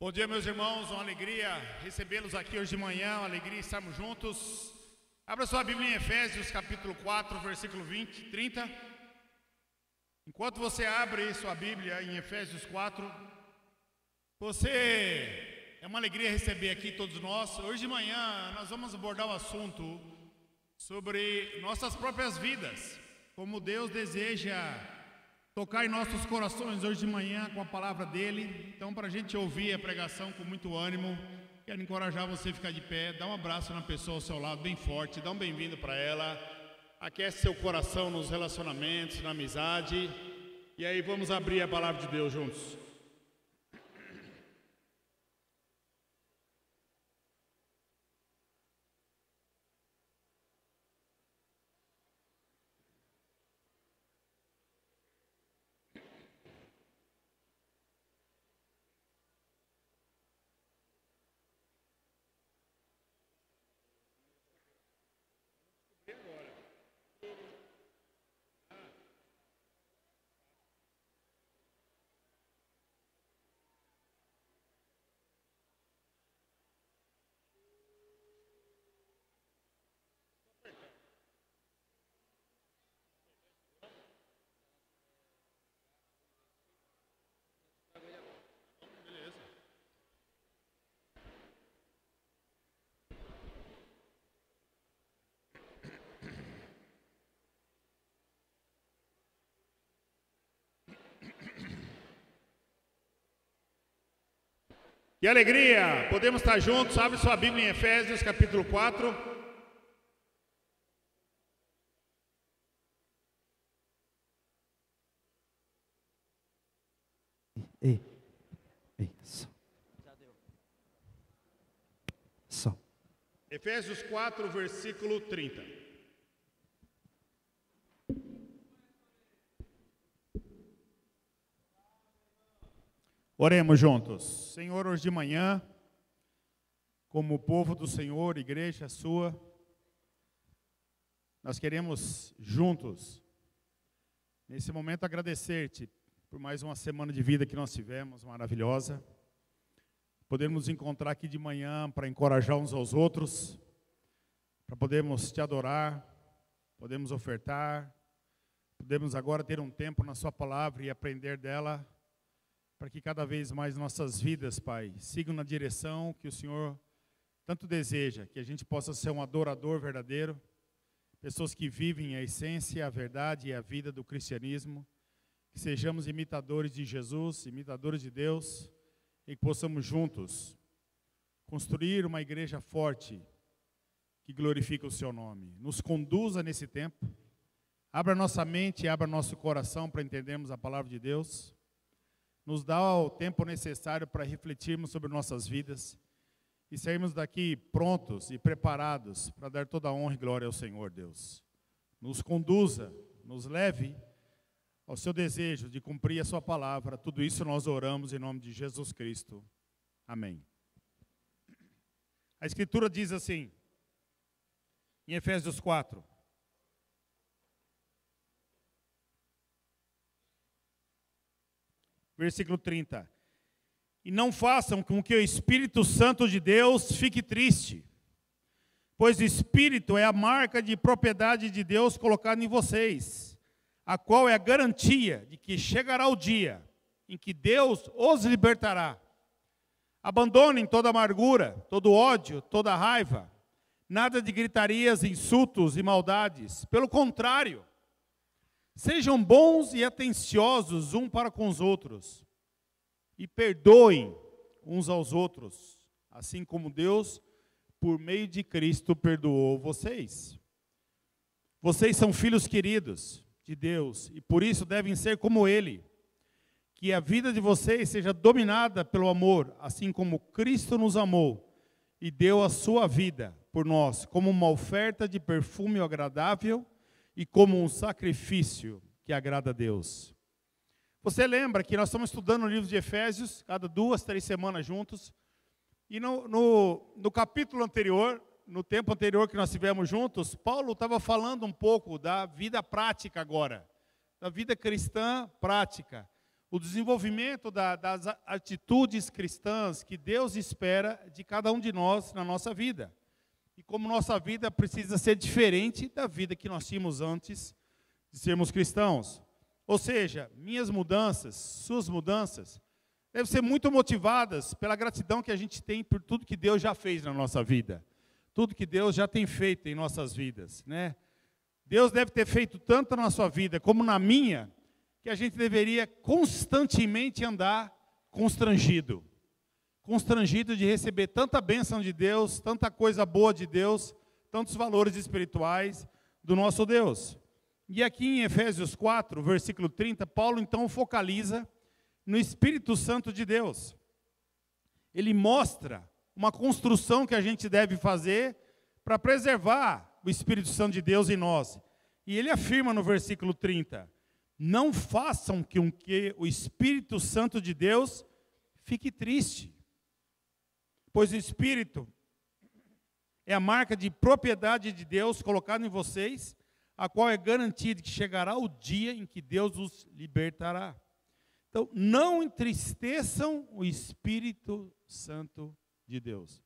Bom dia, meus irmãos, uma alegria recebê-los aqui hoje de manhã, uma alegria estarmos juntos. Abra sua Bíblia em Efésios, capítulo 4, versículo 30. Enquanto você abre sua Bíblia em Efésios 4, é uma alegria receber aqui todos nós. Hoje de manhã nós vamos abordar um assunto sobre nossas próprias vidas, como Deus deseja tocar em nossos corações hoje de manhã com a palavra dele. Então, para a gente ouvir a pregação com muito ânimo, quero encorajar você a ficar de pé, dá um abraço na pessoa ao seu lado bem forte, dá um bem-vindo para ela, aquece seu coração nos relacionamentos, na amizade, e aí vamos abrir a palavra de Deus juntos. Que alegria! Podemos estar juntos. Abre sua Bíblia em Efésios, capítulo 4. Só. Efésios 4, versículo 30. Oremos juntos. Senhor, hoje de manhã, como povo do Senhor, igreja sua, nós queremos juntos, nesse momento, agradecer-te por mais uma semana de vida que nós tivemos, maravilhosa. Podemos nos encontrar aqui de manhã para encorajar uns aos outros, para podermos te adorar, podemos ofertar, podemos agora ter um tempo na sua palavra e aprender dela, para que cada vez mais nossas vidas, Pai, sigam na direção que o Senhor tanto deseja, que a gente possa ser um adorador verdadeiro, pessoas que vivem a essência, a verdade e a vida do cristianismo, que sejamos imitadores de Jesus, imitadores de Deus, e que possamos juntos construir uma igreja forte, que glorifica o seu nome. Nos conduza nesse tempo, abra nossa mente, abra nosso coração para entendermos a palavra de Deus, nos dá o tempo necessário para refletirmos sobre nossas vidas e sairmos daqui prontos e preparados para dar toda a honra e glória ao Senhor Deus. Nos conduza, nos leve ao seu desejo de cumprir a sua palavra. Tudo isso nós oramos em nome de Jesus Cristo. Amém. A Escritura diz assim, em Efésios 4, versículo 30. E não façam com que o Espírito Santo de Deus fique triste, pois o Espírito é a marca de propriedade de Deus colocada em vocês, a qual é a garantia de que chegará o dia em que Deus os libertará. Abandonem toda amargura, todo ódio, toda raiva, nada de gritarias, insultos e maldades. Pelo contrário, sejam bons e atenciosos um para com os outros e perdoem uns aos outros, assim como Deus, por meio de Cristo, perdoou vocês. Vocês são filhos queridos de Deus e por isso devem ser como Ele. Que a vida de vocês seja dominada pelo amor, assim como Cristo nos amou e deu a sua vida por nós, como uma oferta de perfume agradável e como um sacrifício que agrada a Deus. Você lembra que nós estamos estudando o livro de Efésios, cada 2, 3 semanas juntos, e no capítulo anterior, no tempo anterior que nós tivemos juntos, Paulo estava falando um pouco da vida prática agora, da vida cristã prática, o desenvolvimento das atitudes cristãs que Deus espera de cada um de nós na nossa vida. E como nossa vida precisa ser diferente da vida que nós tínhamos antes de sermos cristãos. Ou seja, minhas mudanças, suas mudanças, devem ser muito motivadas pela gratidão que a gente tem por tudo que Deus já fez na nossa vida. Tudo que Deus já tem feito em nossas vidas, né? Deus deve ter feito tanto na sua vida como na minha, que a gente deveria constantemente andar constrangido. Constrangido de receber tanta bênção de Deus, tanta coisa boa de Deus, tantos valores espirituais do nosso Deus. E aqui em Efésios 4, versículo 30, Paulo então focaliza no Espírito Santo de Deus. Ele mostra uma construção que a gente deve fazer para preservar o Espírito Santo de Deus em nós. E ele afirma no versículo 30, não façam com que o Espírito Santo de Deus fique triste, pois o Espírito é a marca de propriedade de Deus colocada em vocês, a qual é garantida que chegará o dia em que Deus os libertará. Então, não entristeçam o Espírito Santo de Deus.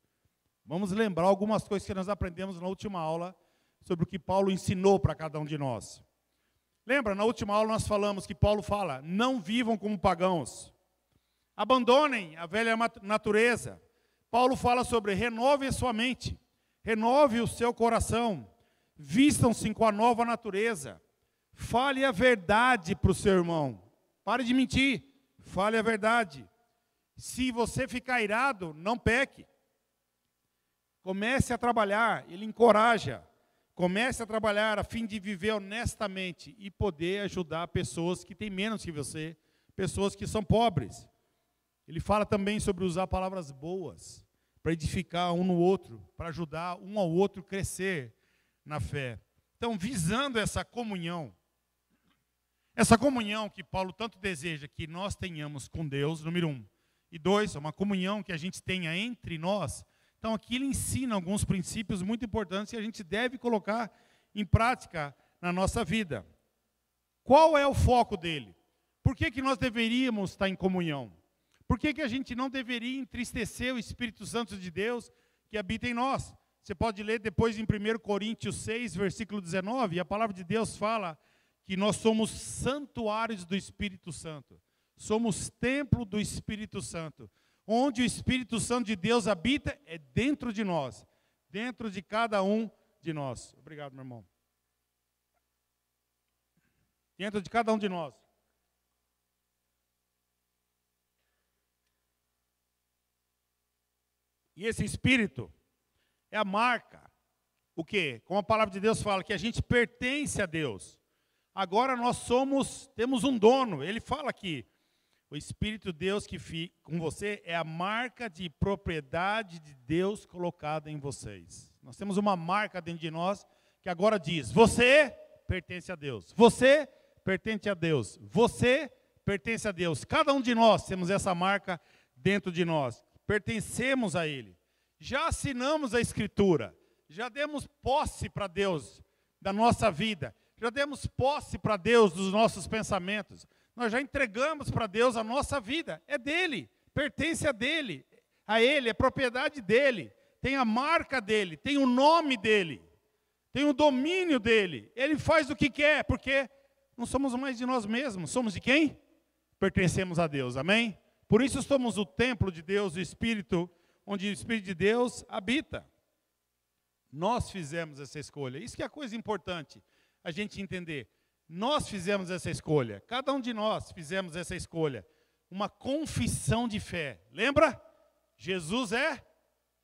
Vamos lembrar algumas coisas que nós aprendemos na última aula sobre o que Paulo ensinou para cada um de nós. Lembra, na última aula nós falamos que Paulo fala, não vivam como pagãos. Abandonem a velha natureza. Paulo fala sobre renove a sua mente, renove o seu coração, vistam-se com a nova natureza, fale a verdade para o seu irmão. Pare de mentir, fale a verdade. Se você ficar irado, não peque. Comece a trabalhar, ele encoraja. Comece a trabalhar a fim de viver honestamente e poder ajudar pessoas que têm menos que você, pessoas que são pobres. Ele fala também sobre usar palavras boas, para edificar um no outro, para ajudar um ao outro crescer na fé. Então, visando essa comunhão que Paulo tanto deseja que nós tenhamos com Deus, número 1. E 2, uma comunhão que a gente tenha entre nós. Então, aqui ele ensina alguns princípios muito importantes que a gente deve colocar em prática na nossa vida. Qual é o foco dele? Por que nós deveríamos estar em comunhão? Por que a gente não deveria entristecer o Espírito Santo de Deus que habita em nós? Você pode ler depois em 1 Coríntios 6, versículo 19, e a palavra de Deus fala que nós somos santuários do Espírito Santo. Somos templo do Espírito Santo. Onde o Espírito Santo de Deus habita é dentro de nós, dentro de cada um de nós. Obrigado, meu irmão. Dentro de cada um de nós. E esse Espírito é a marca, o quê? Como a palavra de Deus fala, que a gente pertence a Deus. Agora nós temos um dono, ele fala aqui, o Espírito de Deus que fica com você é a marca de propriedade de Deus colocada em vocês. Nós temos uma marca dentro de nós que agora diz, você pertence a Deus, você pertence a Deus, você pertence a Deus. Cada um de nós temos essa marca dentro de nós, pertencemos a Ele. Já assinamos a Escritura, já demos posse para Deus da nossa vida, já demos posse para Deus dos nossos pensamentos. Nós já entregamos para Deus a nossa vida, é dele, pertence a Ele, é propriedade dele, tem a marca dele, tem o nome dele, tem o domínio dele. Ele faz o que quer, porque não somos mais de nós mesmos, somos de quem? Pertencemos a Deus, amém? Por isso somos o templo de Deus, o Espírito, onde o Espírito de Deus habita. Nós fizemos essa escolha, isso que é a coisa importante, a gente entender. Nós fizemos essa escolha, cada um de nós fizemos essa escolha, uma confissão de fé. Lembra? Jesus é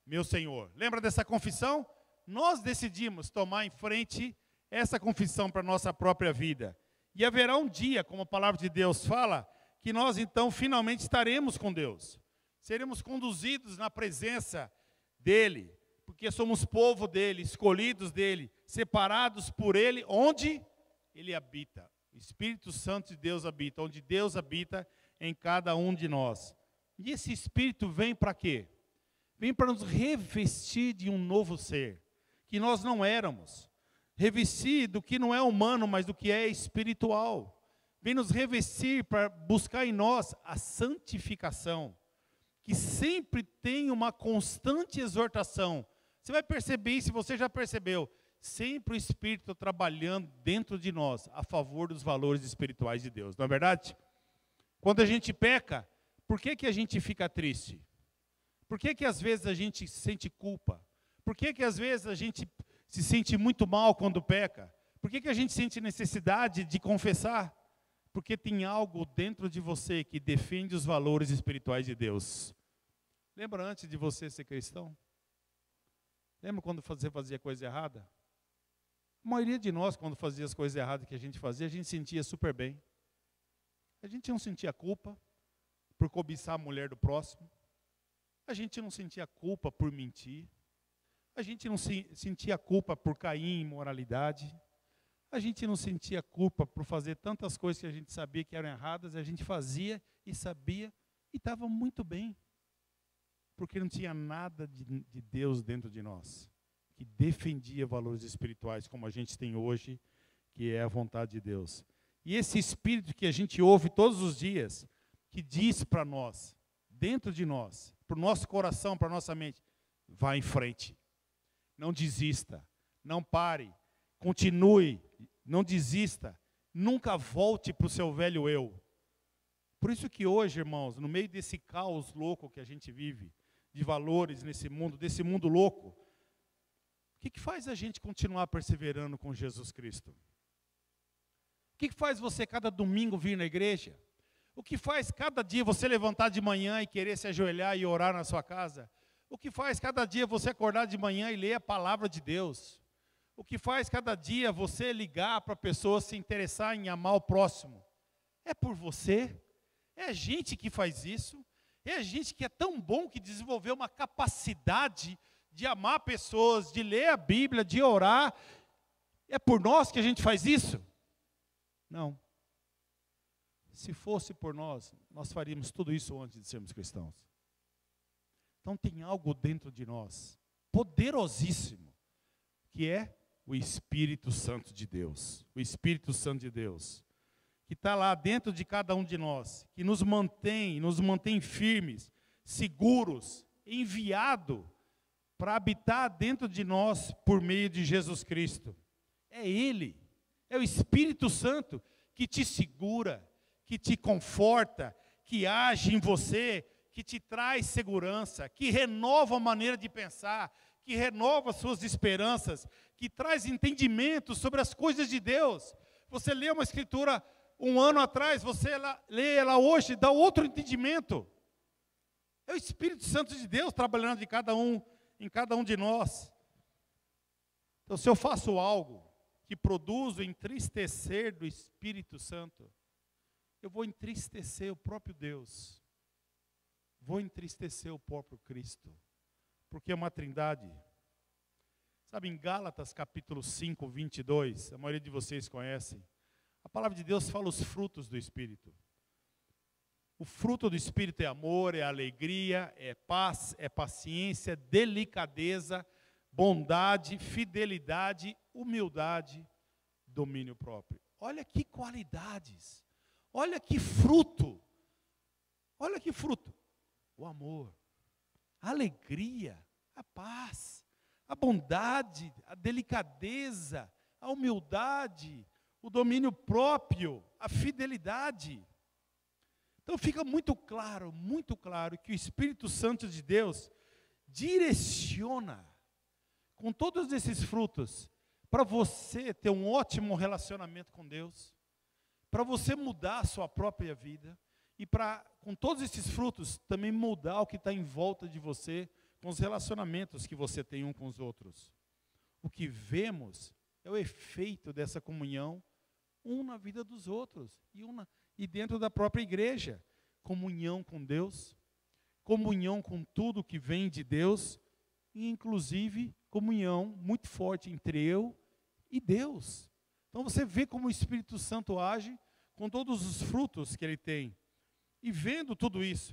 meu Senhor. Lembra dessa confissão? Nós decidimos tomar em frente essa confissão para a nossa própria vida. E haverá um dia, como a palavra de Deus fala, que nós então finalmente estaremos com Deus. Seremos conduzidos na presença dEle, porque somos povo dEle, escolhidos dEle, separados por Ele, onde Ele habita. O Espírito Santo de Deus habita, onde Deus habita em cada um de nós. E esse Espírito vem para quê? Vem para nos revestir de um novo ser, que nós não éramos. Revestir do que não é humano, mas do que é espiritual. vem nos revestir para buscar em nós a santificação, que sempre tem uma constante exortação. Você vai perceber isso, se você já percebeu, sempre o Espírito trabalhando dentro de nós, a favor dos valores espirituais de Deus, não é verdade? Quando a gente peca, por que a gente fica triste? Por que às vezes a gente sente culpa? Por que às vezes a gente se sente muito mal quando peca? Por que a gente sente necessidade de confessar? Porque tem algo dentro de você que defende os valores espirituais de Deus. Lembra antes de você ser cristão? Lembra quando você fazia coisa errada? A maioria de nós, quando fazia as coisas erradas que a gente fazia, a gente sentia super bem. A gente não sentia culpa por cobiçar a mulher do próximo. A gente não sentia culpa por mentir. A gente não sentia culpa por cair em imoralidade. A gente não sentia culpa por fazer tantas coisas que a gente sabia que eram erradas. A gente fazia e sabia e estava muito bem. Porque não tinha nada de Deus dentro de nós, que defendia valores espirituais como a gente tem hoje, que é a vontade de Deus. E esse Espírito que a gente ouve todos os dias, que diz para nós, dentro de nós, para o nosso coração, para a nossa mente, vá em frente, não desista, não pare, continue, não desista, nunca volte para o seu velho eu. Por isso que hoje, irmãos, no meio desse caos louco que a gente vive, de valores nesse mundo, desse mundo louco, o que faz a gente continuar perseverando com Jesus Cristo? O que faz você cada domingo vir na igreja? O que faz cada dia você levantar de manhã e querer se ajoelhar e orar na sua casa? O que faz cada dia você acordar de manhã e ler a palavra de Deus? O que faz cada dia você ligar para a pessoa se interessar em amar o próximo? É por você? É a gente que faz isso? É a gente que é tão bom que desenvolveu uma capacidade de amar pessoas, de ler a Bíblia, de orar? É por nós que a gente faz isso? Não. Se fosse por nós, nós faríamos tudo isso antes de sermos cristãos. Então tem algo dentro de nós, poderosíssimo, que é o Espírito Santo de Deus. O Espírito Santo de Deus, que está lá dentro de cada um de nós, que nos mantém firmes, seguros, enviado para habitar dentro de nós por meio de Jesus Cristo. É Ele, é o Espírito Santo que te segura, que te conforta, que age em você, que te traz segurança, que renova a maneira de pensar, que renova suas esperanças, que traz entendimento sobre as coisas de Deus. Você lê uma escritura um ano atrás, você lê ela hoje, dá outro entendimento. É o Espírito Santo de Deus trabalhando em cada um de nós. Então, se eu faço algo que produz o entristecer do Espírito Santo, eu vou entristecer o próprio Deus. Vou entristecer o próprio Cristo. Porque é uma trindade. Sabe, em Gálatas capítulo 5, 22, a maioria de vocês conhecem, a palavra de Deus fala os frutos do Espírito. O fruto do Espírito é amor, é alegria, é paz, é paciência, delicadeza, bondade, fidelidade, humildade, domínio próprio. Olha que qualidades. Olha que fruto. Olha que fruto. O amor, a alegria, a paz, a bondade, a delicadeza, a humildade, o domínio próprio, a fidelidade. Então fica muito claro que o Espírito Santo de Deus direciona com todos esses frutos para você ter um ótimo relacionamento com Deus, para você mudar a sua própria vida e para, com todos esses frutos, também mudar o que está em volta de você, com os relacionamentos que você tem um com os outros. O que vemos é o efeito dessa comunhão, um na vida dos outros e dentro da própria igreja. Comunhão com Deus, comunhão com tudo que vem de Deus, e inclusive comunhão muito forte entre eu e Deus. Então você vê como o Espírito Santo age com todos os frutos que ele tem. E vendo tudo isso,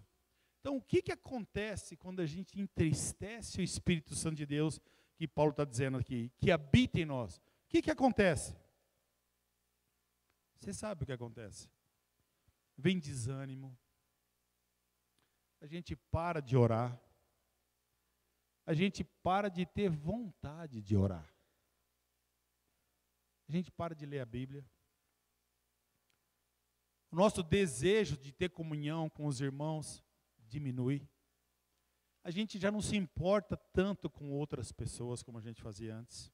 então o que acontece quando a gente entristece o Espírito Santo de Deus, que Paulo está dizendo aqui, que habita em nós? O que acontece? Você sabe o que acontece. vem desânimo, a gente para de orar, a gente para de ter vontade de orar, a gente para de ler a Bíblia, o nosso desejo de ter comunhão com os irmãos diminui, a gente já não se importa tanto com outras pessoas como a gente fazia antes,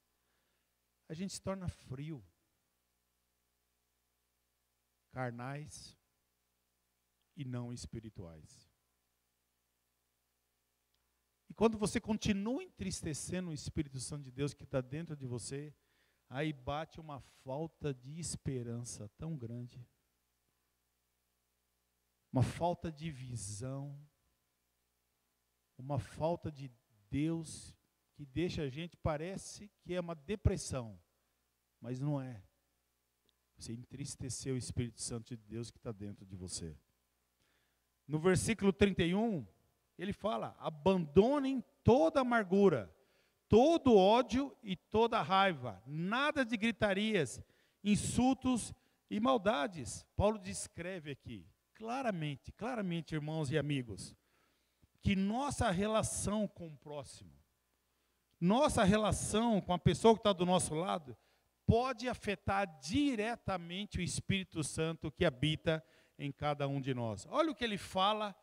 a gente se torna frio, carnais e não espirituais. E quando você continua entristecendo o Espírito Santo de Deus que está dentro de você, aí bate uma falta de esperança tão grande, uma falta de visão, uma falta de Deus que deixa a gente, parece que é uma depressão, mas não é. Você entristeceu o Espírito Santo de Deus que está dentro de você. No versículo 31, ele fala: abandonem toda amargura, todo ódio e toda raiva, nada de gritarias, insultos e maldades. Paulo descreve aqui, claramente, irmãos e amigos, que nossa relação com o próximo, nossa relação com a pessoa que está do nosso lado, pode afetar diretamente o Espírito Santo que habita em cada um de nós. Olha o que ele fala,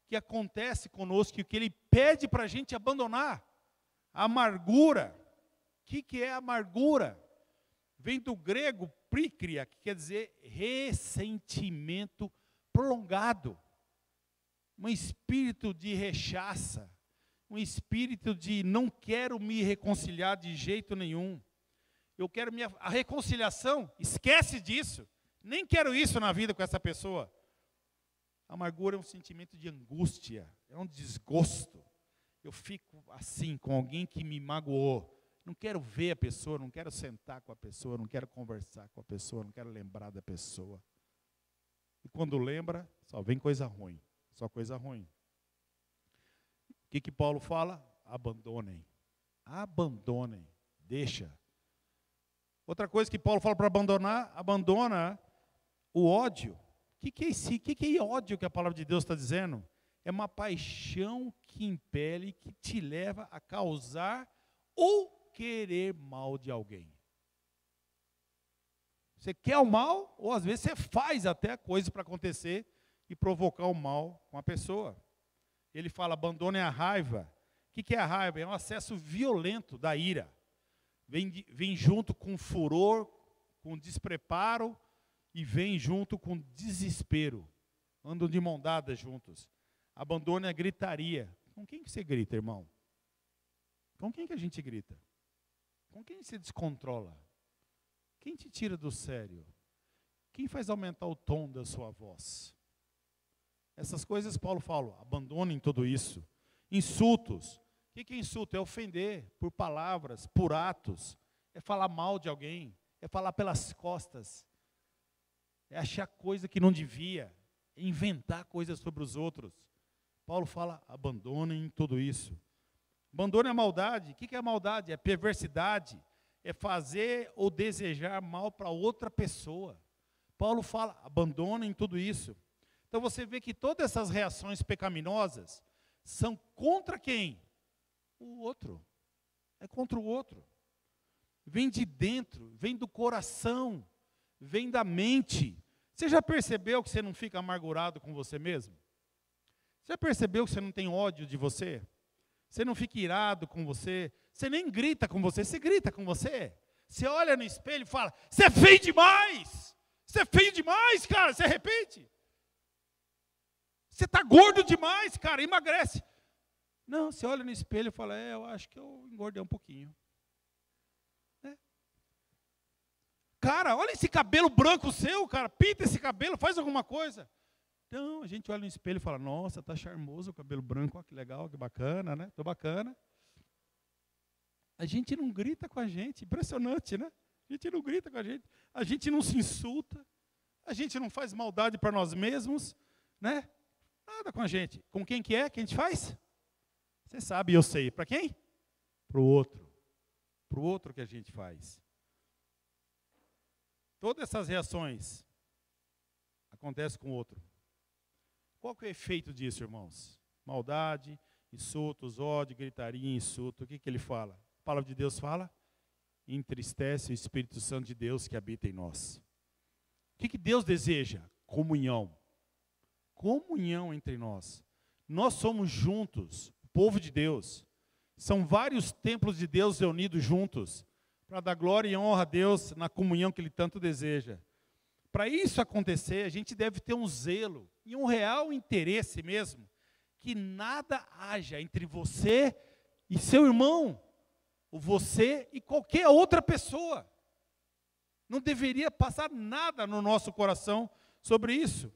que acontece conosco, o que ele pede para a gente abandonar. A amargura. O que é amargura? Vem do grego prikria, que quer dizer ressentimento prolongado. Um espírito de rechaça, um espírito de não quero me reconciliar de jeito nenhum. Eu quero a reconciliação, esquece disso. Nem quero isso na vida com essa pessoa. A amargura é um sentimento de angústia, é um desgosto. Eu fico assim com alguém que me magoou. Não quero ver a pessoa, não quero sentar com a pessoa, não quero conversar com a pessoa, não quero lembrar da pessoa. E quando lembra, só vem coisa ruim, só coisa ruim. O que Paulo fala? Abandonem. Abandonem, deixa. Outra coisa que Paulo fala para abandonar, abandona o ódio. O que é ódio que a palavra de Deus está dizendo? É uma paixão que impele, que te leva a causar ou querer mal de alguém. Você quer o mal, ou às vezes você faz até coisas para acontecer e provocar o mal com a pessoa. Ele fala, abandone a raiva. O que é a raiva? É um acesso violento da ira. Vem junto com furor, com despreparo, e vem junto com desespero. Andam de mão dada juntos. Abandone a gritaria. Com quem que você grita, irmão? Com quem que a gente grita? Com quem você descontrola? Quem te tira do sério? Quem faz aumentar o tom da sua voz? Essas coisas Paulo fala, abandonem tudo isso. Insultos. O que é insulto? É ofender por palavras, por atos. É falar mal de alguém. É falar pelas costas. É achar coisa que não devia. É inventar coisas sobre os outros. Paulo fala, abandonem tudo isso. Abandone a maldade. O que é a maldade? É perversidade. É fazer ou desejar mal para outra pessoa. Paulo fala, abandonem tudo isso. Então você vê que todas essas reações pecaminosas são contra quem? O outro. É contra o outro. Vem de dentro, vem do coração, vem da mente. Você já percebeu que você não fica amargurado com você mesmo? Você já percebeu que você não tem ódio de você? Você não fica irado com você? Você nem grita com você, você grita com você. Você olha no espelho e fala, você é feio demais! Você é feio demais, cara, se arrepende. Você está gordo demais, cara, emagrece. Não, você olha no espelho e fala, eu acho que eu engordei um pouquinho. Cara, olha esse cabelo branco seu, cara, pinta esse cabelo, faz alguma coisa. Então, a gente olha no espelho e fala, nossa, tá charmoso o cabelo branco, ó, que legal, que bacana, né? Tô bacana. A gente não grita com a gente, impressionante, né? A gente não grita com a gente não se insulta, a gente não faz maldade para nós mesmos, né? Nada com a gente. Com quem que é que a gente faz? Você sabe, eu sei. Para quem? Para o outro. Para o outro que a gente faz. Todas essas reações acontece com o outro. Qual que é o efeito disso, irmãos? Maldade, insultos, ódio, gritaria, insulto. O que ele fala? A palavra de Deus fala: entristece o Espírito Santo de Deus que habita em nós. O que Deus deseja? Comunhão. Comunhão entre nós. Nós somos juntos, o povo de Deus. São vários templos de Deus reunidos juntos, para dar glória e honra a Deus na comunhão que Ele tanto deseja. Para isso acontecer, a gente deve ter um zelo e um real interesse mesmo, que nada haja entre você e seu irmão, ou você e qualquer outra pessoa. Não deveria passar nada no nosso coração sobre isso.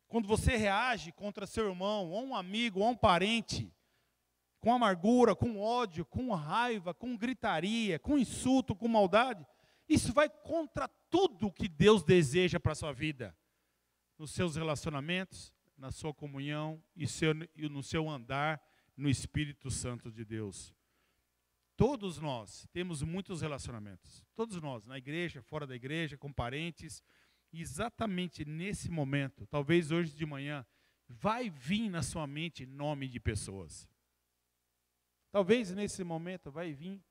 Quando você reage contra seu irmão, ou um amigo, ou um parente, com amargura, com ódio, com raiva, com gritaria, com insulto, com maldade, isso vai contra tudo que Deus deseja para a sua vida. Nos seus relacionamentos, na sua comunhão e no seu andar no Espírito Santo de Deus. Todos nós temos muitos relacionamentos. Todos nós, na igreja, fora da igreja, com parentes. E exatamente nesse momento, talvez hoje de manhã, vai vir na sua mente nome de pessoas. Talvez nesse momento vai vir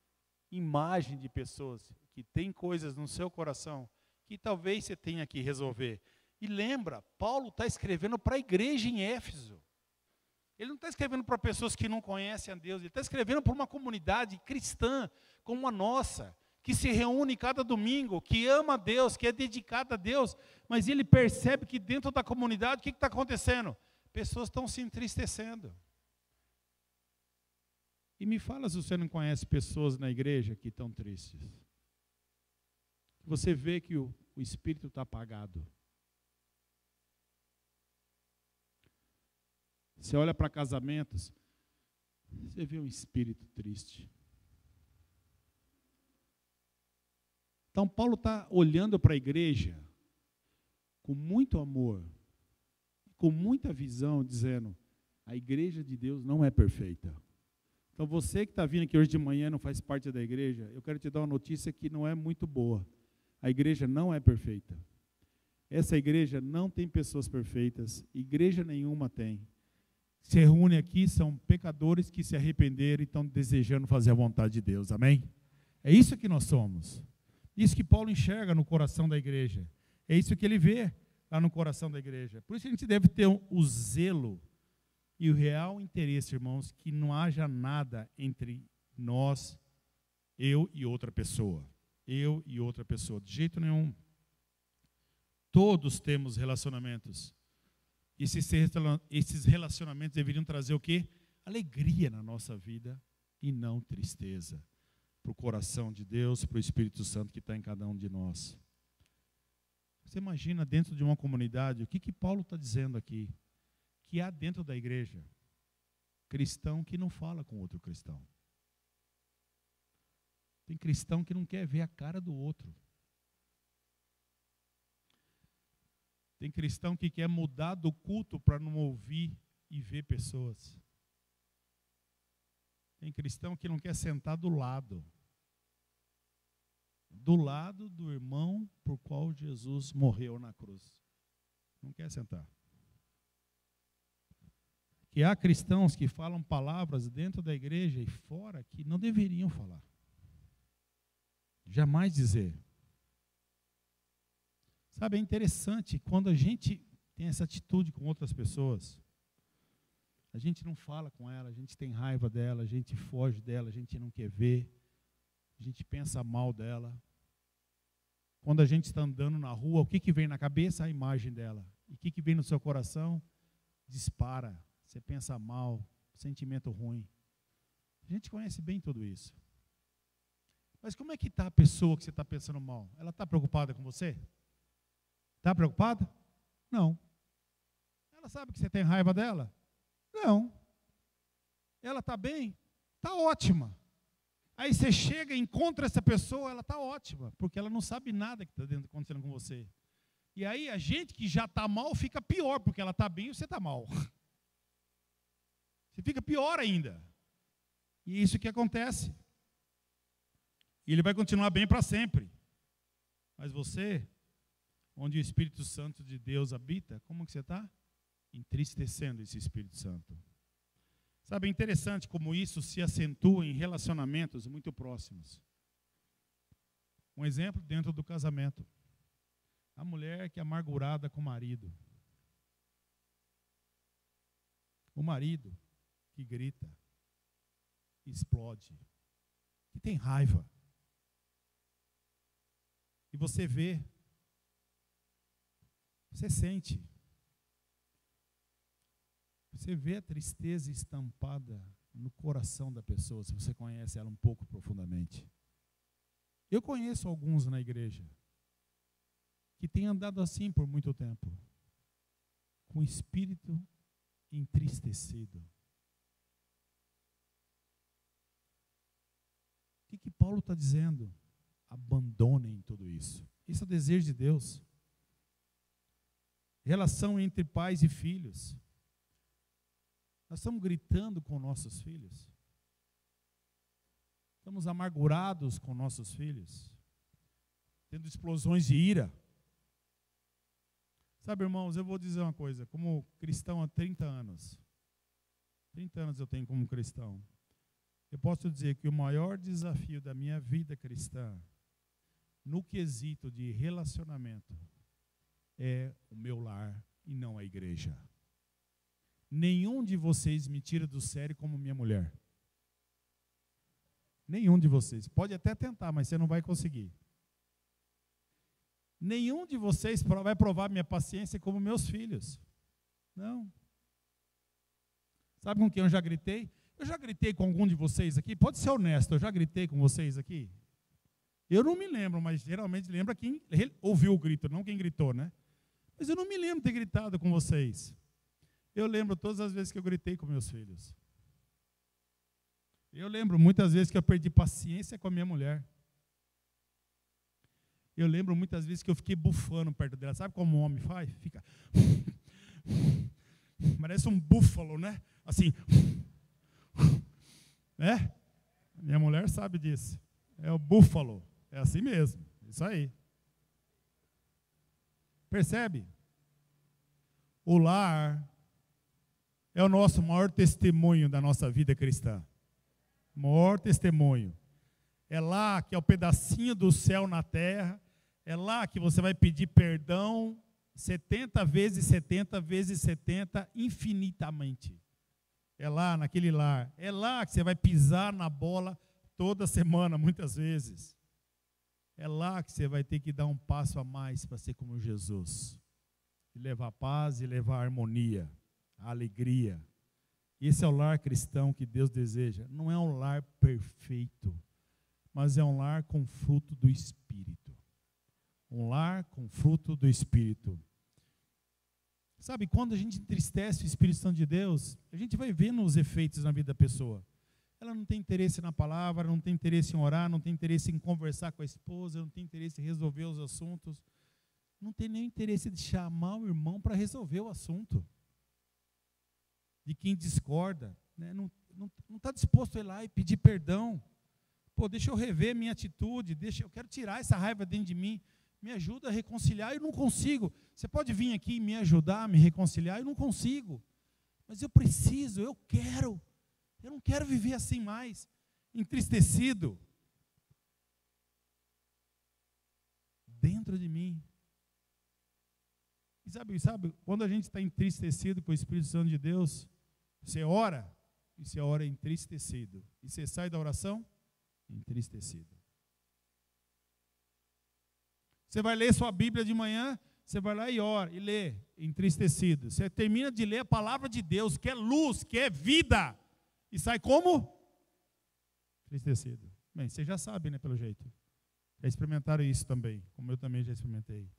imagem de pessoas que têm coisas no seu coração que talvez você tenha que resolver. E lembra, Paulo está escrevendo para a igreja em Éfeso. Ele não está escrevendo para pessoas que não conhecem a Deus, ele está escrevendo para uma comunidade cristã como a nossa, que se reúne cada domingo, que ama a Deus, que é dedicada a Deus, mas ele percebe que dentro da comunidade, o que está acontecendo? Pessoas estão se entristecendo. E me fala se você não conhece pessoas na igreja que estão tristes. Você vê que o espírito está apagado. Você olha para casamentos, você vê um espírito triste. Então Paulo está olhando para a igreja com muito amor, com muita visão, dizendo, a igreja de Deus não é perfeita. Então você que está vindo aqui hoje de manhã e não faz parte da igreja, eu quero te dar uma notícia que não é muito boa. A igreja não é perfeita. Essa igreja não tem pessoas perfeitas, igreja nenhuma tem. Se reúne aqui, são pecadores que se arrependeram e estão desejando fazer a vontade de Deus, amém? É isso que nós somos. Isso que Paulo enxerga no coração da igreja. É isso que ele vê lá no coração da igreja. Por isso a gente deve ter o zelo e o real interesse, irmãos, que não haja nada entre nós, eu e outra pessoa. Eu e outra pessoa, de jeito nenhum. Todos temos relacionamentos. Esses relacionamentos deveriam trazer o quê? Alegria na nossa vida e não tristeza. Para o coração de Deus, para o Espírito Santo que está em cada um de nós. Você imagina dentro de uma comunidade, o que Paulo está dizendo aqui? Que há dentro da igreja cristão que não fala com outro cristão. Tem cristão que não quer ver a cara do outro. Tem cristão que quer mudar do culto para não ouvir e ver pessoas. Tem cristão que não quer sentar do lado do irmão por qual Jesus morreu na cruz. Não quer sentar. Que há cristãos que falam palavras dentro da igreja e fora que não deveriam falar. Jamais dizer. Sabe, é interessante, quando a gente tem essa atitude com outras pessoas, a gente não fala com ela, a gente tem raiva dela, a gente foge dela, a gente não quer ver, a gente pensa mal dela. Quando a gente está andando na rua, o que vem na cabeça? A imagem dela. E o que vem no seu coração? Dispara, você pensa mal, sentimento ruim. A gente conhece bem tudo isso. Mas como é que está a pessoa que você está pensando mal? Ela está preocupada com você? Está preocupada? Não. Ela sabe que você tem raiva dela? Não. Ela está bem? Está ótima. Aí você chega e encontra essa pessoa, ela está ótima, porque ela não sabe nada que está acontecendo com você. E aí a gente que já está mal fica pior, porque ela está bem e você está mal. Você fica pior ainda. E isso que acontece. E ele vai continuar bem para sempre. Mas você onde o Espírito Santo de Deus habita, como que você está? Entristecendo esse Espírito Santo. Sabe, é interessante como isso se acentua em relacionamentos muito próximos. Um exemplo dentro do casamento. A mulher que é amargurada com o marido. O marido que grita, que explode, que tem raiva. E você vê, você sente. Você vê a tristeza estampada no coração da pessoa, se você conhece ela um pouco profundamente. Eu conheço alguns na igreja que têm andado assim por muito tempo, com o espírito entristecido. O que Paulo está dizendo? Abandonem tudo isso. Isso é o desejo de Deus. Relação entre pais e filhos. Nós estamos gritando com nossos filhos. Estamos amargurados com nossos filhos. Tendo explosões de ira. Sabe, irmãos, eu vou dizer uma coisa. Como cristão há 30 anos. 30 anos eu tenho como cristão. Eu posso dizer que o maior desafio da minha vida cristã, no quesito de relacionamento, é o meu lar e não a igreja. Nenhum de vocês me tira do sério como minha mulher. Nenhum de vocês. Pode até tentar, mas você não vai conseguir. Nenhum de vocês vai provar minha paciência como meus filhos. Não. Sabe com quem eu já gritei? Eu já gritei com algum de vocês aqui? Pode ser honesto, eu já gritei com vocês aqui? Eu não me lembro, mas geralmente lembra quem ouviu o grito, não quem gritou, né? Mas eu não me lembro de ter gritado com vocês. Eu lembro todas as vezes que eu gritei com meus filhos. Eu lembro muitas vezes que eu perdi paciência com a minha mulher. Eu lembro muitas vezes que eu fiquei bufando perto dela. Sabe como um homem faz? Fica... Parece um búfalo, né? Assim... É? Minha mulher sabe disso. É o búfalo. É assim mesmo. Isso aí. Percebe? O lar é o nosso maior testemunho da nossa vida cristã. Maior testemunho. É lá que é o pedacinho do céu na terra. É lá que você vai pedir perdão 70 vezes 70 vezes 70 infinitamente. É lá, naquele lar. É lá que você vai pisar na bola toda semana, muitas vezes. É lá que você vai ter que dar um passo a mais para ser como Jesus. E levar paz e levar harmonia, a alegria. Esse é o lar cristão que Deus deseja. Não é um lar perfeito, mas é um lar com fruto do Espírito. Um lar com fruto do Espírito. Sabe, quando a gente entristece o Espírito Santo de Deus, a gente vai vendo os efeitos na vida da pessoa. Ela não tem interesse na palavra, não tem interesse em orar, não tem interesse em conversar com a esposa, não tem interesse em resolver os assuntos. Não tem nem interesse de chamar o irmão para resolver o assunto. De quem discorda, né? Não está disposto a ir lá e pedir perdão. Pô, deixa eu rever minha atitude, eu quero tirar essa raiva dentro de mim. Me ajuda a reconciliar, eu não consigo. Você pode vir aqui e me ajudar a me reconciliar? Eu não consigo. Mas eu preciso, eu quero. Eu não quero viver assim mais, entristecido. Dentro de mim. E sabe, quando a gente está entristecido com o Espírito Santo de Deus, você ora, e você ora entristecido. E você sai da oração entristecido. Você vai ler sua Bíblia de manhã, você vai lá e ora, e lê, entristecido. Você termina de ler a palavra de Deus, que é luz, que é vida, e sai como? Entristecido. Bem, você já sabe, né, pelo jeito. Já experimentaram isso também, como eu também já experimentei.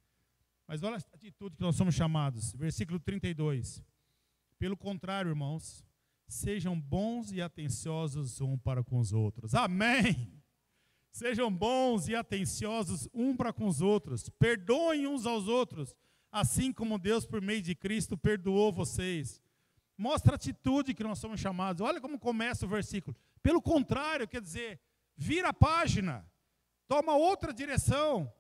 Mas olha a atitude que nós somos chamados, versículo 32. Pelo contrário, irmãos, sejam bons e atenciosos um para com os outros. Amém! Sejam bons e atenciosos um para com os outros. Perdoem uns aos outros, assim como Deus, por meio de Cristo, perdoou vocês. Mostra a atitude que nós somos chamados. Olha como começa o versículo. Pelo contrário, quer dizer, vira a página. Toma outra direção.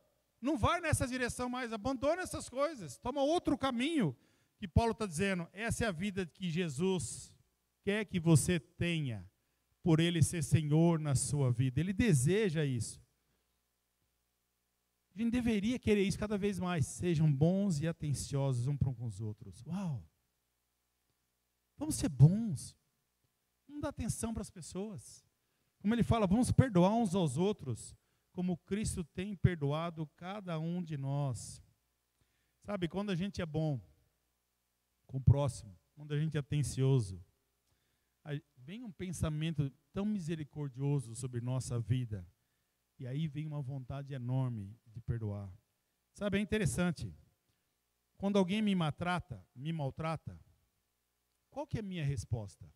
Não vai nessa direção mais, abandona essas coisas. Toma outro caminho, que Paulo está dizendo. Essa é a vida que Jesus quer que você tenha, por Ele ser Senhor na sua vida. Ele deseja isso. A gente deveria querer isso cada vez mais. Sejam bons e atenciosos uns para com os outros. Uau! Vamos ser bons. Vamos dar atenção para as pessoas. Como ele fala, vamos perdoar uns aos outros, como Cristo tem perdoado cada um de nós. Sabe, quando a gente é bom com o próximo, quando a gente é atencioso, vem um pensamento tão misericordioso sobre nossa vida. E aí vem uma vontade enorme de perdoar. Sabe, é interessante. Quando alguém me maltrata, qual que é a minha resposta?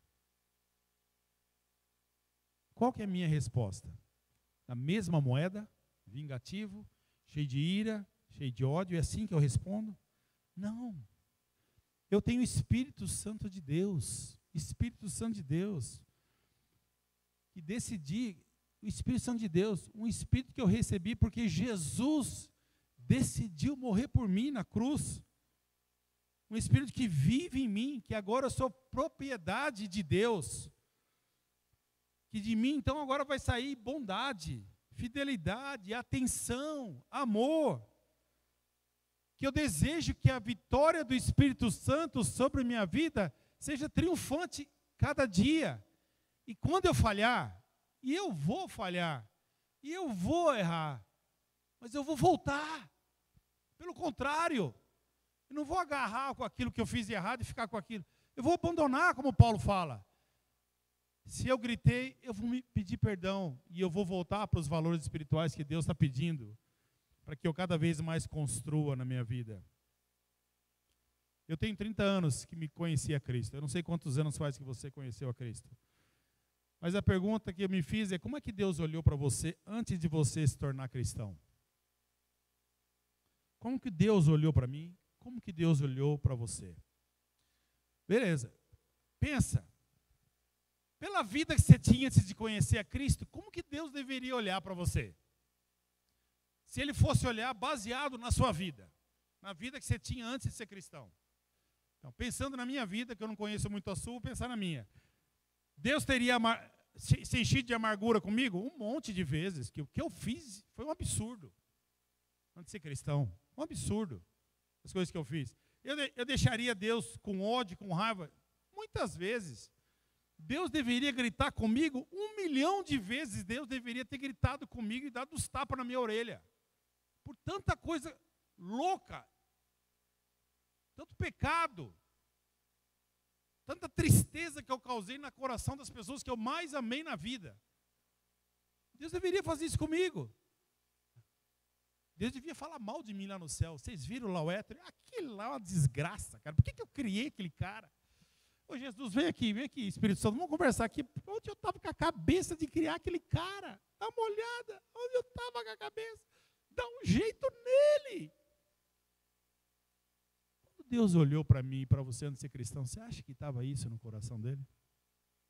Qual que é a minha resposta? Na mesma moeda, vingativo, cheio de ira, cheio de ódio, é assim que eu respondo? Não. Eu tenho o Espírito Santo de Deus, que decidi, o Espírito Santo de Deus, um Espírito que eu recebi porque Jesus decidiu morrer por mim na cruz. Um Espírito que vive em mim, que agora eu sou propriedade de Deus. Que de mim, então, agora vai sair bondade, fidelidade, atenção, amor. Que eu desejo que a vitória do Espírito Santo sobre a minha vida seja triunfante cada dia. E quando eu falhar, e eu vou falhar, e eu vou errar, mas eu vou voltar. Pelo contrário, eu não vou agarrar com aquilo que eu fiz de errado e ficar com aquilo. Eu vou abandonar, como Paulo fala. Se eu gritei, eu vou me pedir perdão e eu vou voltar para os valores espirituais que Deus está pedindo, para que eu cada vez mais construa na minha vida. Eu tenho 30 anos que me conheci a Cristo. Eu não sei quantos anos faz que você conheceu a Cristo. Mas a pergunta que eu me fiz é: como é que Deus olhou para você antes de você se tornar cristão? Como que Deus olhou para mim? Como que Deus olhou para você? Beleza. Pensa. Pela vida que você tinha antes de conhecer a Cristo, como que Deus deveria olhar para você? Se Ele fosse olhar baseado na sua vida, na vida que você tinha antes de ser cristão. Então, pensando na minha vida, que eu não conheço muito a sua, vou pensar na minha. Deus teria se enchido de amargura comigo? Um monte de vezes. Que o que eu fiz foi um absurdo. Antes de ser cristão, um absurdo. As coisas que eu fiz. Eu deixaria Deus com ódio, com raiva? Muitas vezes. Deus deveria gritar comigo 1 milhão de vezes. Deus deveria ter gritado comigo e dado uns tapas na minha orelha. Por tanta coisa louca. Tanto pecado. Tanta tristeza que eu causei no coração das pessoas que eu mais amei na vida. Deus deveria fazer isso comigo. Deus devia falar mal de mim lá no céu. Vocês viram lá o hétero? Aquilo lá é uma desgraça, cara. Por que eu criei aquele cara? Ô Jesus, vem aqui, Espírito Santo, vamos conversar aqui. Onde eu estava com a cabeça de criar aquele cara? Dá uma olhada, onde eu estava com a cabeça? Dá um jeito nele. Quando Deus olhou para mim e para você antes de ser cristão, você acha que estava isso no coração dele?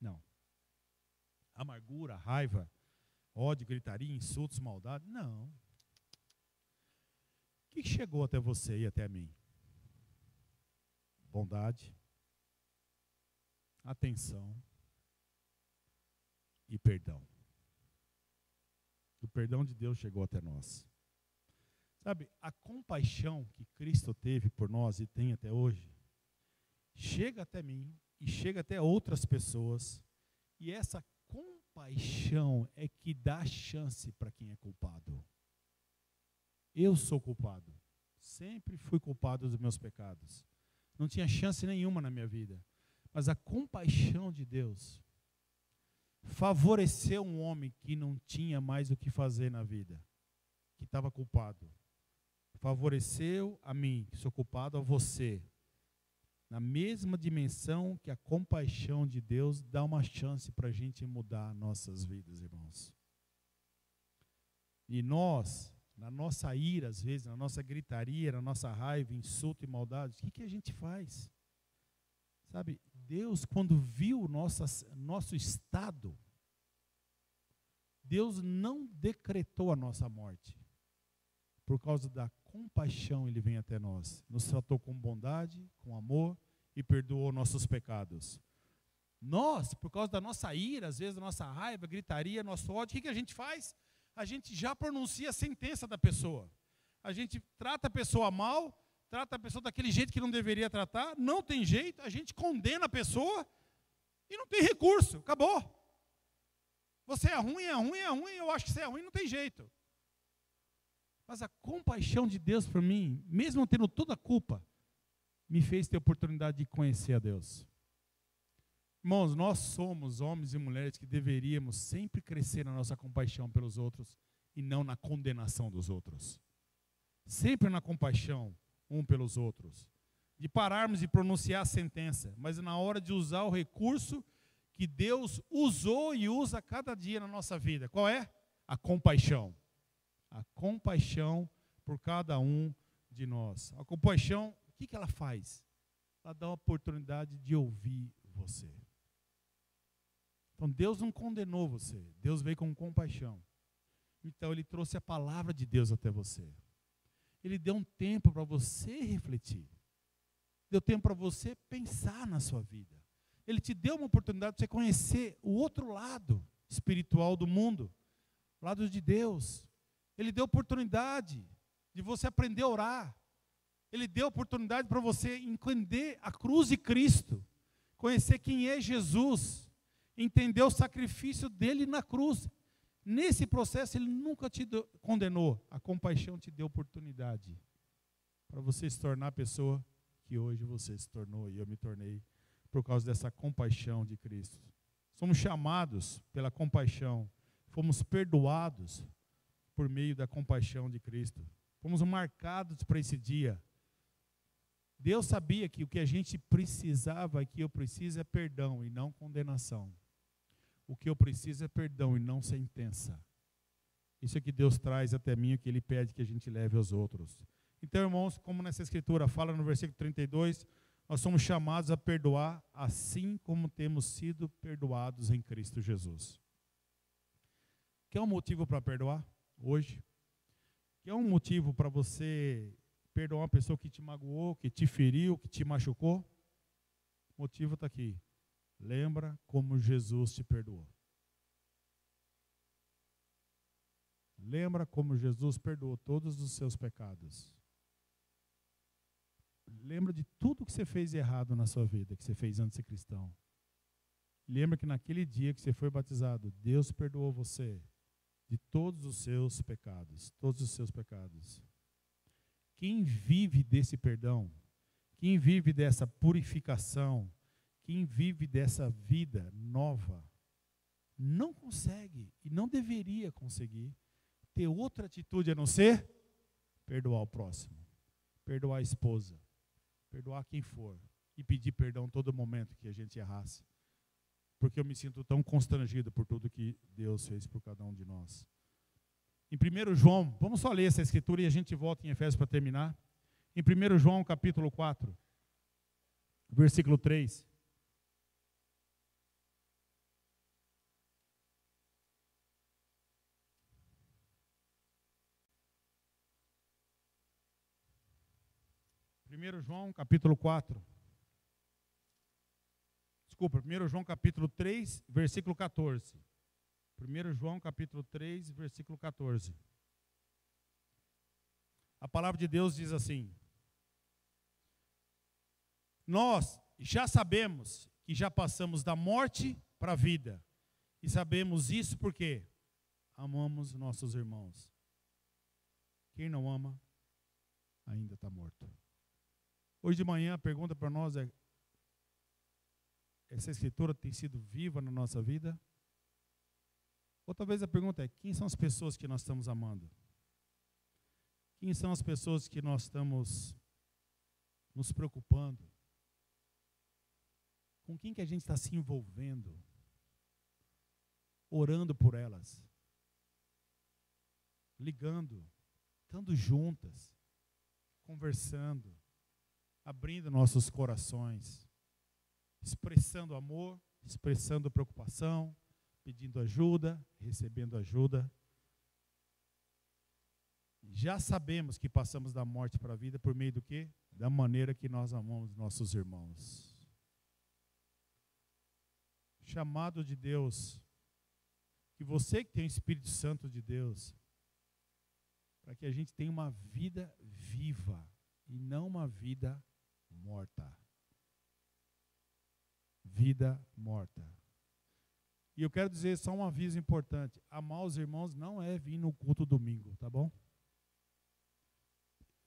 Não. Amargura, raiva, ódio, gritaria, insultos, maldade? Não. O que chegou até você e até mim? Bondade, atenção e perdão. O perdão de Deus chegou até nós. Sabe, a compaixão que Cristo teve por nós e tem até hoje, chega até mim e chega até outras pessoas, e essa compaixão é que dá chance para quem é culpado. Eu sou culpado. Sempre fui culpado dos meus pecados. Não tinha chance nenhuma na minha vida. Mas a compaixão de Deus favoreceu um homem que não tinha mais o que fazer na vida, que estava culpado. Favoreceu a mim, que sou culpado, a você. Na mesma dimensão que a compaixão de Deus dá uma chance para a gente mudar nossas vidas, irmãos. E nós, na nossa ira, às vezes, na nossa gritaria, na nossa raiva, insulto e maldade, o que a gente faz? Sabe, Deus, quando viu o nosso estado, Deus não decretou a nossa morte. por causa da compaixão Ele vem até nós. Nos tratou com bondade, com amor e perdoou nossos pecados. Nós, por causa da nossa ira, às vezes da nossa raiva, gritaria, nosso ódio, o que a gente faz? A gente já pronuncia a sentença da pessoa. A gente trata a pessoa mal, trata a pessoa daquele jeito que não deveria tratar, não tem jeito, a gente condena a pessoa e não tem recurso, acabou. Você é ruim, eu acho que você é ruim, não tem jeito. Mas a compaixão de Deus para mim, mesmo tendo toda a culpa, me fez ter a oportunidade de conhecer a Deus. Irmãos, nós somos homens e mulheres que deveríamos sempre crescer na nossa compaixão pelos outros e não na condenação dos outros. Sempre na compaixão um pelos outros. De pararmos de pronunciar a sentença, mas na hora de usar o recurso que Deus usou e usa cada dia na nossa vida. Qual é? A compaixão. A compaixão por cada um de nós. A compaixão, o que ela faz? Ela dá a oportunidade de ouvir você. Então Deus não condenou você, Deus veio com compaixão. Então Ele trouxe a palavra de Deus até você. Ele deu um tempo para você refletir. Deu tempo para você pensar na sua vida. Ele te deu uma oportunidade para você conhecer o outro lado espiritual do mundo, o lado de Deus. Ele deu oportunidade de você aprender a orar. Ele deu oportunidade para você entender a cruz de Cristo, conhecer quem é Jesus, entender o sacrifício dele na cruz. Nesse processo ele nunca te condenou. A compaixão te deu oportunidade para você se tornar a pessoa que hoje você se tornou e eu me tornei por causa dessa compaixão de Cristo. Somos chamados pela compaixão, fomos perdoados por meio da compaixão de Cristo. Fomos marcados para esse dia. Deus sabia que o que a gente precisava, que eu preciso é perdão e não condenação. O que eu preciso é perdão e não sentença. Isso é que Deus traz até mim, o que Ele pede que a gente leve aos outros. Então, irmãos, como nessa escritura fala no versículo 32, nós somos chamados a perdoar assim como temos sido perdoados em Cristo Jesus. Quer um motivo para perdoar hoje? Quer um motivo para você perdoar uma pessoa que te magoou, que te feriu, que te machucou? O motivo está aqui. Lembra como Jesus te perdoou. Lembra como Jesus perdoou todos os seus pecados. Lembra de tudo que você fez errado na sua vida, que você fez antes de ser cristão. Lembra que naquele dia que você foi batizado, Deus perdoou você de todos os seus pecados, todos os seus pecados. Quem vive desse perdão, quem vive dessa purificação, quem vive dessa vida nova, não consegue e não deveria conseguir ter outra atitude a não ser perdoar o próximo, perdoar a esposa, perdoar quem for e pedir perdão todo momento que a gente errasse. Porque eu me sinto tão constrangido por tudo que Deus fez por cada um de nós. Em 1 João, vamos só ler essa escritura e a gente volta em Efésios para terminar. Em 1 João capítulo 4, versículo 3. Primeiro João capítulo 4. Desculpa, 1 João capítulo 3, versículo 14. 1 João capítulo 3, versículo 14. A palavra de Deus diz assim: nós já sabemos que já passamos da morte para a vida. E sabemos isso porque amamos nossos irmãos. Quem não ama, ainda está morto. Hoje de manhã a pergunta para nós é: essa escritura tem sido viva na nossa vida? Ou talvez a pergunta é: quem são as pessoas que nós estamos amando? Quem são as pessoas que nós estamos nos preocupando? Com quem que a gente está se envolvendo? Orando por elas? Ligando? Estando juntas? Conversando? Abrindo nossos corações? Expressando amor? Expressando preocupação? Pedindo ajuda, recebendo ajuda. já sabemos que passamos da morte para a vida por meio do quê? Da maneira que nós amamos nossos irmãos. Chamado de Deus, que você que tem o Espírito Santo de Deus, para que a gente tenha uma vida viva e não uma vida morta. Vida morta. E eu quero dizer só um aviso importante. Amar os irmãos não é vir no culto domingo, tá bom?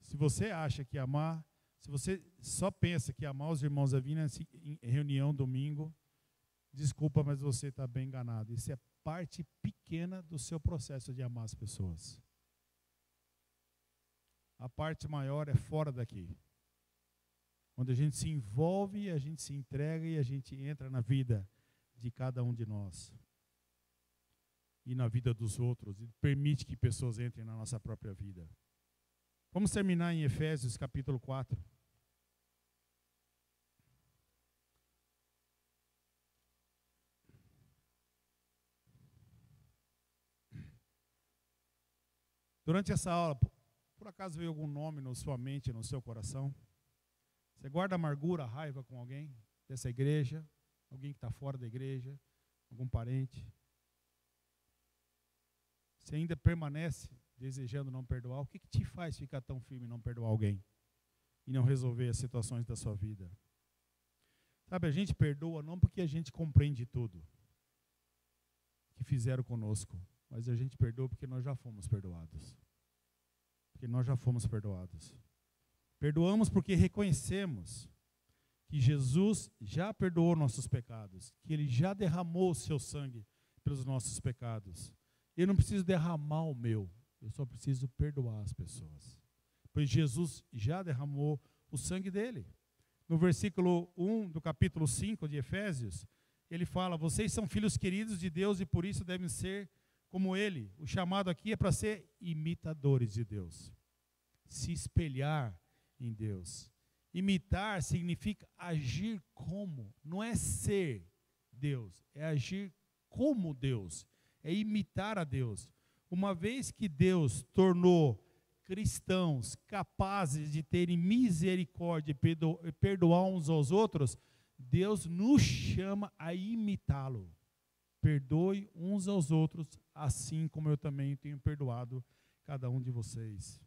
Se você acha que amar, se você só pensa que amar os irmãos é vir em reunião domingo, desculpa, mas você está bem enganado. Isso é parte pequena do seu processo de amar as pessoas. A parte maior é fora daqui. Onde a gente se envolve, a gente se entrega e a gente entra na vida de cada um de nós. E na vida dos outros. E permite que pessoas entrem na nossa própria vida. Vamos terminar em Efésios capítulo 4. Durante essa aula, por acaso veio algum nome na sua mente, no seu coração? Você guarda amargura, raiva com alguém dessa igreja? Alguém que está fora da igreja? Algum parente? Você ainda permanece desejando não perdoar? O que te faz ficar tão firme e não perdoar alguém? E não resolver as situações da sua vida? Sabe, a gente perdoa não porque a gente compreende tudo que fizeram conosco, mas a gente perdoa porque nós já fomos perdoados. Porque nós já fomos perdoados. Perdoamos porque reconhecemos que Jesus já perdoou nossos pecados, que Ele já derramou o seu sangue pelos nossos pecados. Eu não preciso derramar o meu, eu só preciso perdoar as pessoas. Pois Jesus já derramou o sangue dele. No versículo 1 do capítulo 5 de Efésios, ele fala: vocês são filhos queridos de Deus e por isso devem ser como Ele. O chamado aqui é para ser imitadores de Deus. Se espelhar em Deus. Imitar significa agir como, não é ser Deus, é agir como Deus, é imitar a Deus. Uma vez que Deus tornou cristãos capazes de terem misericórdia e perdoar uns aos outros, Deus nos chama a imitá-lo. Perdoe uns aos outros, assim como eu também tenho perdoado cada um de vocês.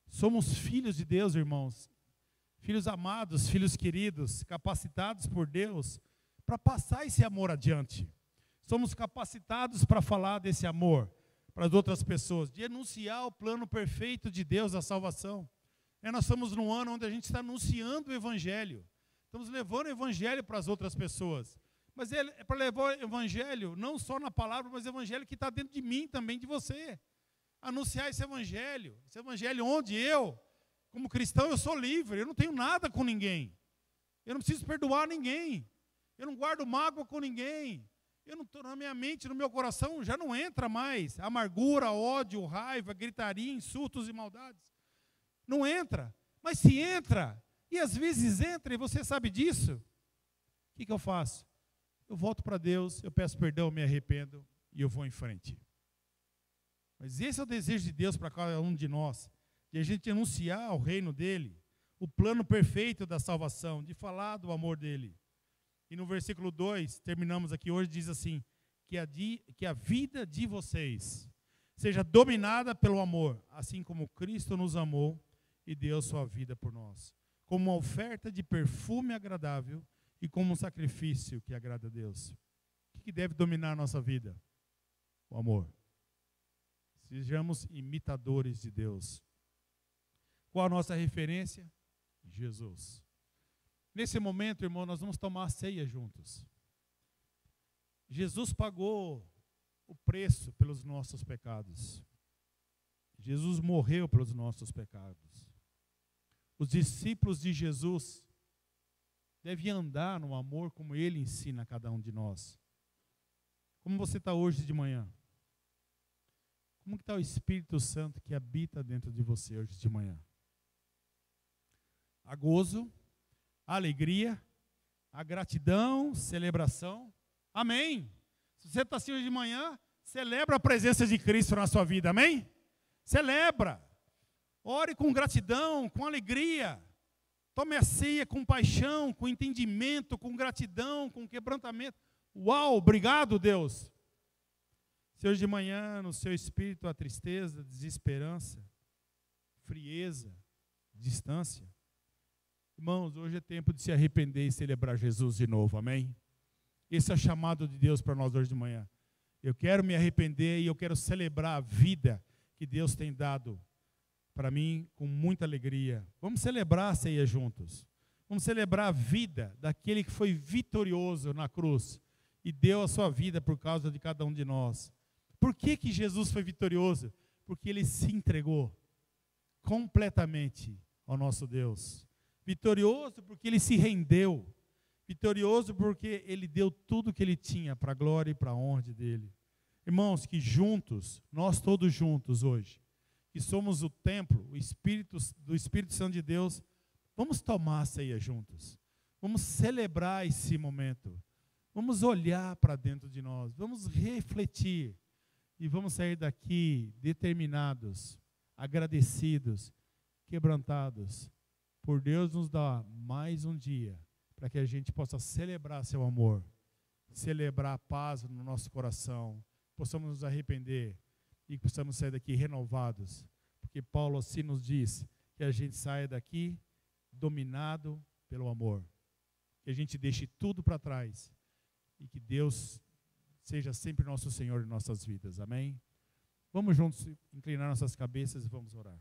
Somos filhos de Deus, irmãos. Filhos amados, filhos queridos, capacitados por Deus para passar esse amor adiante. Somos capacitados para falar desse amor para as outras pessoas, de anunciar o plano perfeito de Deus da salvação. Nós estamos num ano onde a gente está anunciando o Evangelho. Estamos levando o Evangelho para as outras pessoas. Mas é para levar o Evangelho, não só na palavra, mas o Evangelho que está dentro de mim também, de você. Anunciar esse Evangelho onde eu, como cristão, eu sou livre, eu não tenho nada com ninguém. Eu não preciso perdoar ninguém. Eu não guardo mágoa com ninguém. Eu não estou na minha mente, no meu coração, já não entra mais amargura, ódio, raiva, gritaria, insultos e maldades. Não entra. Mas se entra, e às vezes entra, e você sabe disso, o que eu faço? Eu volto para Deus, eu peço perdão, me arrependo, e eu vou em frente. Mas esse é o desejo de Deus para cada um de nós, de a gente anunciar o reino dele, o plano perfeito da salvação, de falar do amor dele. E no versículo 2, terminamos aqui hoje, diz assim, que a vida de vocês seja dominada pelo amor, assim como Cristo nos amou e deu sua vida por nós, como uma oferta de perfume agradável e como um sacrifício que agrada a Deus. O que deve dominar a nossa vida? O amor. Sejamos imitadores de Deus. Qual a nossa referência? Jesus. Nesse momento, irmão, nós vamos tomar a ceia juntos. Jesus pagou o preço pelos nossos pecados. Jesus morreu pelos nossos pecados. Os discípulos de Jesus devem andar no amor como Ele ensina a cada um de nós. Como você está hoje de manhã? Como está o Espírito Santo que habita dentro de você hoje de manhã? Há gozo, há alegria, há gratidão, celebração. Amém? Se você está assim hoje de manhã, celebra a presença de Cristo na sua vida, amém? Celebra. Ore com gratidão, com alegria. Tome a ceia com paixão, com entendimento, com gratidão, com quebrantamento. Uau, obrigado, Deus. Se hoje de manhã no seu espírito há tristeza, desesperança, frieza, distância, irmãos, hoje é tempo de se arrepender e celebrar Jesus de novo, amém? Esse é o chamado de Deus para nós hoje de manhã. Eu quero me arrepender e eu quero celebrar a vida que Deus tem dado para mim com muita alegria. Vamos celebrar a ceia juntos. Vamos celebrar a vida daquele que foi vitorioso na cruz e deu a sua vida por causa de cada um de nós. Por que que Jesus foi vitorioso? Porque ele se entregou completamente ao nosso Deus. Vitorioso porque ele se rendeu. Vitorioso porque ele deu tudo que ele tinha para a glória e para a honra dele. Irmãos, que juntos, nós todos juntos hoje, que somos o templo, o Espírito do Espírito Santo de Deus, vamos tomar a ceia juntos. Vamos celebrar esse momento. Vamos olhar para dentro de nós. Vamos refletir. E vamos sair daqui determinados, agradecidos, quebrantados, por Deus nos dar mais um dia, para que a gente possa celebrar seu amor, celebrar a paz no nosso coração, possamos nos arrepender e possamos sair daqui renovados, porque Paulo assim nos diz, que a gente saia daqui dominado pelo amor, que a gente deixe tudo para trás e que Deus seja sempre nosso Senhor em nossas vidas, amém? Vamos juntos inclinar nossas cabeças e vamos orar.